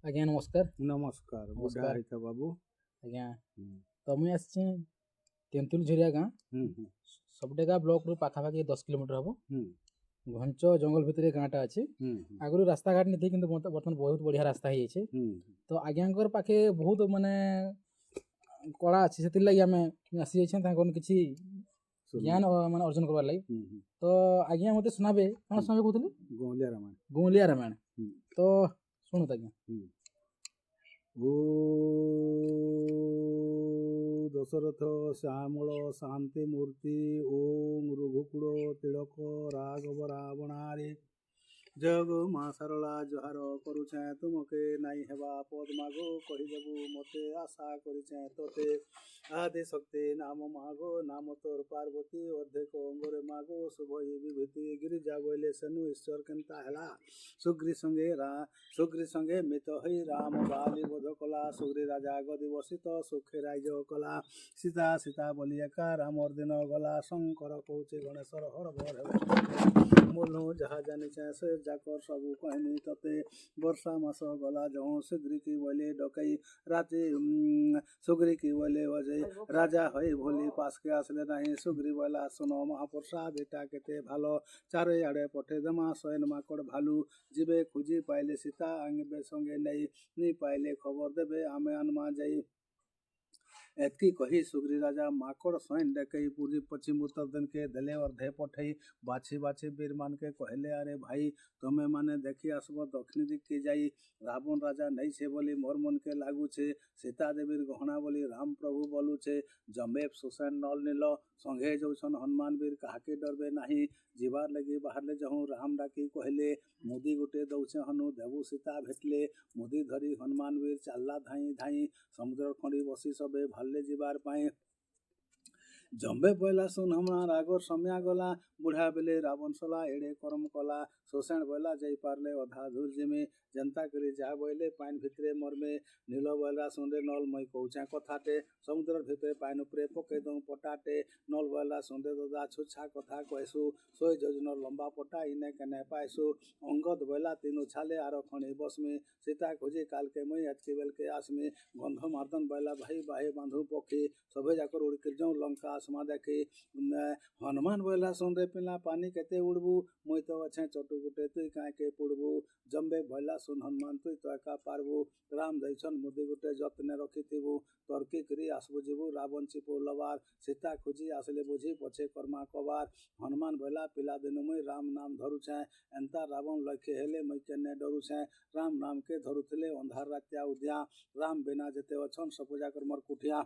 ଆଜ୍ଞା ନମସ୍କାର। ନମସ୍କାର ବୁଢା ନମସ୍କାର ହେଇଥା ବାବୁ। ଆଜ୍ଞା। ହୁଁ ତ ମୁଇଁ ଆସିଛି ତେନ୍ତୁଲି ଝରିଆ ଗାଁ ହୁଁ ହୁଁ ସବଡେଗା ବ୍ଲକରୁ ପାଖାପାଖି 10 କିଲୋମିଟର ହବ। ହୁଁ ଘଞ୍ଚ ଜଙ୍ଗଲ ଭିତରେ ଗାଁଟା ଅଛି। ହୁଁ ଆଗରୁ ରାସ୍ତାଘାଟ ନେଇ କିନ୍ତୁ ବର୍ତ୍ତମାନ ବହୁତ ବଢ଼ିଆ ରାସ୍ତା ହେଇଯାଇଛି। ହୁଁ ତ ଆଜ୍ଞାଙ୍କର ପାଖେ ବହୁତ ମାନେ କଳା ଅଛି, ସେଥିର୍ଲାଗି ଆମେ ଆସିଯାଇଛେ ତାଙ୍କର କିଛି ଜ୍ଞାନ ମାନେ ଅର୍ଜନ କରବାର୍ ଲାଗି। ତ ଆଜ୍ଞା ମତେ ଶୁଣାବେ କ'ଣ ଶୁଣାବେ କହୁଥିଲି? ଗଉଁଲିଆ ରାମାୟଣ। ଗଉଁଲିଆ ରାମାୟଣ। ହୁଁ ତ ଶୁଣୁତ ଆଜ୍ଞା। ଓ ଦଶରଥ ଶ୍ୟାମଳ ଶାନ୍ତି ମୂର୍ତ୍ତି ଓಂ ରଘୁକୁଳ ତିଳକ ରାଘବ ରାବଣାରେ ଜଗ ମା ସାରଳା ଜହାର କରୁଛେ ତୁମକେ ନାଇଁ ହେବା ପଦ ମାଗୋ କହିଦେବୁ ମତେ ଆଶା କରିଛେ ତୋତେ ଆଦି ଶକ୍ତି ନାମ ମାଗୋ ନାମ ତୋର ପାର୍ବତୀ ଅର୍ଧେକ ଅଙ୍ଗରେ ମାଗୋ ଶୁଭ ବିଭୂତି ଗିରିଜା ବୋଇଲେ ସେନୁ ଈଶ୍ୱର କେନ୍ତା ହେଲା ସୁଗ୍ରୀ ସଙ୍ଗେ ମିତ ହୋଇ ରାମ ବାଲି ବୋଧ କଲା ସୁଗ୍ରୀ ରାଜା ଗଦି ବସିତ ସୁଖେ ରାଜ୍ୟ କଲା ସୀତା ସୀତା ବୋଲି ଏକା ରାମର ଦିନ ଗଲା ଶଙ୍କର କହୁଛି ଗଣେଶର ହର ଘର मोलू जहा जानी से जाकर सबू कहनी तते वर्षा मास गला जहाँ सुग्री की बोले डकई राति सुग्री की बोले बजे राजा हई भोली पास के आसले नहीं सुग्री बोला सुनो महापुरुषा बेटा केते भालो चारे आड़े पठे दमा स्वयं माकड़ भालू जीवे खुजी पाइले सीता आंगे संगे नहीं पाइले खबर देवे आमे आनमा जाई एतकी कही सुग्री राजा माकड़ स्वयं डकई पूरी पश्चिम उत्तर दिन के दले और धे पठई बाछी बाछी वीर मान के कहले अरे भाई तुम्हें माने देखी आसब दक्षिण दिख के जाई रावण राजा नहीं छे बोली मोर मन के लागू छे सीता देवीर गहना बोली राम प्रभु बोलू छे जम्बेब सुसैन नल नील संगे जौसन हनुमान वीर काके डरबे नहीं जीवार लगी बाहर ले जाऊँ राम डाकी कहले मुदी गुटे दौचे हनु देवु सीता भेटले मुदी धरी हनुमान वीर चालला धाई धाई समुद्र खड़ी बसी सबे भाले जीवार पाए जम्बे बोला सुन हमार आगोर सम्या गला बुढ़ा बेले रावण सला एड़े करम कला शोषण बोला जाई पारले अधा धूर जिमे जनता करी जा बोले पाइन भितरे मरमे नील बोला सुंदे नल मई कौचा कथाटे समुद्र भितरे पाइन उपरे पके दऊ पटाटे नल बोला सुंदे ददा छुछा कथा कहसु सोई जोजन लंबा पटा इने कने पाइसु अंगद बोला तीनों छाले आरो खणी बस में सीता खोजी काल के मई अटकी बेल के आस में गंध मार्दन बोला भाई बाहे बांधु पक्षी सभे जाकर उड़ कर जाऊँ लंका आसमा देखे हनुमान बोला सुंदे पिला पानी केते उड़बू मुई तो अच्छे चटु गुटे तुई काहे के पुड़बू जम्बे बोला सुन हनुमान तुई तो एका पारबू राम दैछन मुदी गुटे जतने रखिथिबू तर्की करी आसबू जीबू रावण चिपू लबार सीता खोजी आसले बुझी पछे कर्मा कबार हनुमान बोला पिला दिन मुई राम नाम धरुछे एंता रावण लखे हेले मई केने डरुछे राम नाम के धरुथिले अंधार रात्या उद्या राम बिना जेते अछन सपूजा कर मर कुटिया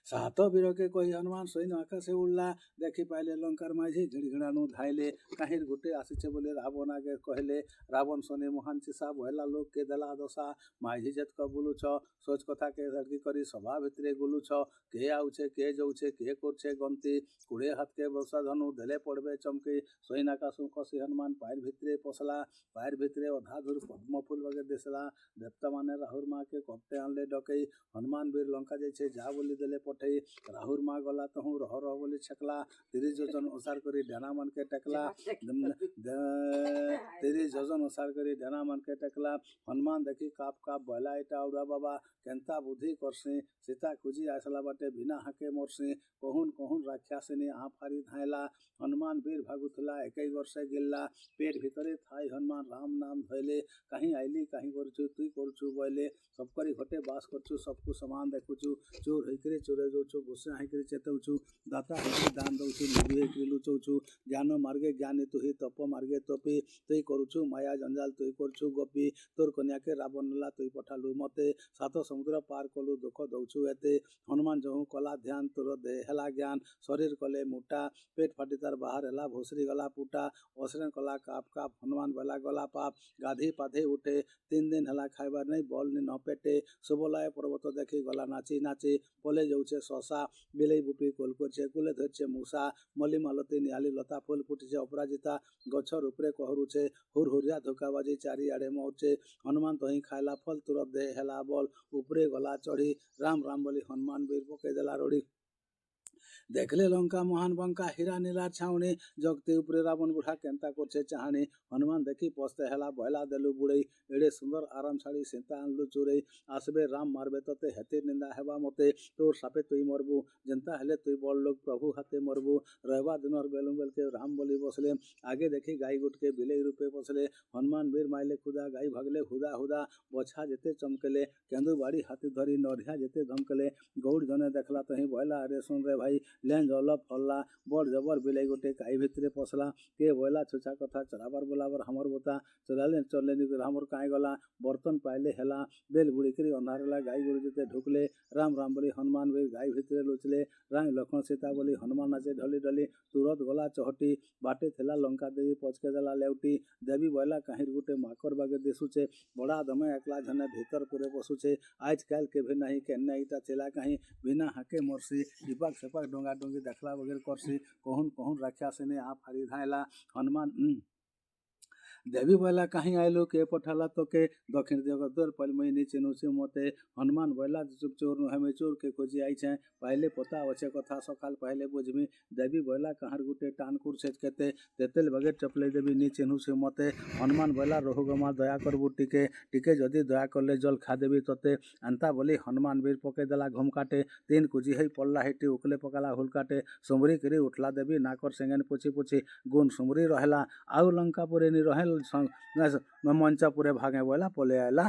सात बिरके कही हनुमान सैन आकाशे उड़ला देखी पाइले लंकार माझी झिड़झिड़ानु धाइले काहिर गुटे आसिछे बोले रावण आगे कहले रावण सने महान चिसा भयला लोक के दला दशा माझी जेतक बुलु छ सोच कथा के धरकी करी सभा भितरे गुलु छ के आउछे के जौछे के करछे गमती कुड़े हाथ के बसा धनु धले पड़बे चमकी सैन आकाशु खसी हनुमान पायर भितरे पसला पायर भितरे अधाधुर पद्म फूल वगे देसला देवता माने राहुर माँ के कपटे आनले डकई हनुमान वीर लंका जैसे जा बोली देले पठई राहुर माँ गला तहु रह रह बोली छकला तिरी जोजन ओसार करी ढेना मन के टकला तिरी जोजन ओसार करी ढेना मन के टकला हनुमान देखी काप काप भला इटा उड़ा बाबा केंता बुद्धि करसी सीता खुजी आसला बाटे बिना हाके मरसी कहून कहून राक्षसिनी आ फारी धायला हनुमान वीर भागुथला एकई वर्षे गिल्ला पेट भितरे थाई हनुमान राम नाम धैले कहीं आइली कहीं करछु तुई करछु बोले सबकरी घटे बास करछु सबको समान देखुछु चोर हैकरे चोरे जोछु गुस्सा हैकरे चेतौछु दाता हैकरे दान दौछु निधि हैकरे लुचौछु ज्ञान मार्गे ज्ञानी तुही तप मार्गे तपी तुई करुछु माया जंजाल तुई करछु गोपी तोर कन्या के रावण ला तुई पठालु मते सात समुद्र पार कलु दुख दौछु एते हनुमान जहु कला ध्यान तोर दे हेला ज्ञान शरीर कले मोटा पेट फाटी तार बाहर हेला भोसरी गला पुटा असरण कला काप काप हनुमान बेला गला पाप गाधी पाधे उठे 3 दिन हेला खाइबार नहीं बल नि न पेटे सुबलाय पर्वत देखी गला नाची नाची पले जाऊे शशा बिलई बुपी कोल करछे कुले धरछे मूषा मली मालती निहाली लता फूल फुटिछे अपराजिता गछर उपरे कहरुछे हुरहुरिया धोकाबाजी चारिआडे मौचे हनुमान तही खाइला फल तुरत दे हेला बल उपरे गला चढ़ी राम राम बोली हनुमान वीर पकई देला रड़ी देखले लंका महान बंका हीरा नीला छाउनी जगते उपरे रावण बुढ़ा केंता करछे चाहानी हनुमान देखी पस्ते हेला बहला देलु बुड़ई एड़े सुंदर आराम छाड़ी सीता आनलु चुरई आसबे राम मारबे तते हेते निंदा हेबा मते तोर सापे तुई मरबू जनता हेले तुई बड़ लोग प्रभु हाथे मरबू रहबा दिनर बेलु बेल के राम बोली बसले आगे देखी गाई गुट के बिले रूपे बसले हनुमान वीर माइले खुदा गाई भगले हुदा हुदा बछा जेते चमकले केंदु बाड़ी हाथी धरी नरिया जेते धमकले गौड़ जने देखला तही बहला अरे सुन रे भाई लें जल फल्ला बड़ जबर बिलाई गोटे काई भितरे पसला के बोला छुछा कथा चराबर बोलाबर हमर बोता चलाले चलले नि हमर काई गला बर्तन पाइले हेला बेल बुड़ीकरी अन्हारला गाई गोरु जेते ढुकले राम राम बोली हनुमान वीर गाई भितरे लुचले राम लक्ष्मण सीता बोली हनुमान नाचे ढली ढली तुरत गला चहटी बाटे थेला लंका देवी पचके देला लेउटी देवी बोला काहिर गुटे माकर बागे दिसुचे बड़ा दमे एकला झने भीतर पूरे पसुचे आज काल के भी नहीं केन्ना इटा चला कहीं बिना हाके मरसी इपाक सेपाक डोंगा डोंगी देखला वगैरह करसी कहून कहून रक्षा सेने आप हरी धायला हनुमान देवी बोला कहीं आयलु के पठाला तो के दक्षिण दिग द्वार पलमई चिनुसी मते हनुमान बोला चुप चोर हमें चोर के खोजी आई छे पहले पता अच्छे कथा सकाल पहले बुझमी देवी बोला कहाँ गुटे टानकुर से कहते तेतेल बगे चपले देवी नी चिनुसी मते हनुमान बोला रोहु गमा दया करबू टिके टिके जदि दया करले जल खा देवी तते अंता बोली हनुमान वीर पके देला घुम काटे तीन कुजी हई पड़ला हेटी उकले पकाला हुल काटे सुमरी करी उठला देवी नाकर सेंगन पुछी पुछी गुण सुमरी रहला आउ लंका पुरे नि रहल मंचा पूरे भागे बोला पले आयला।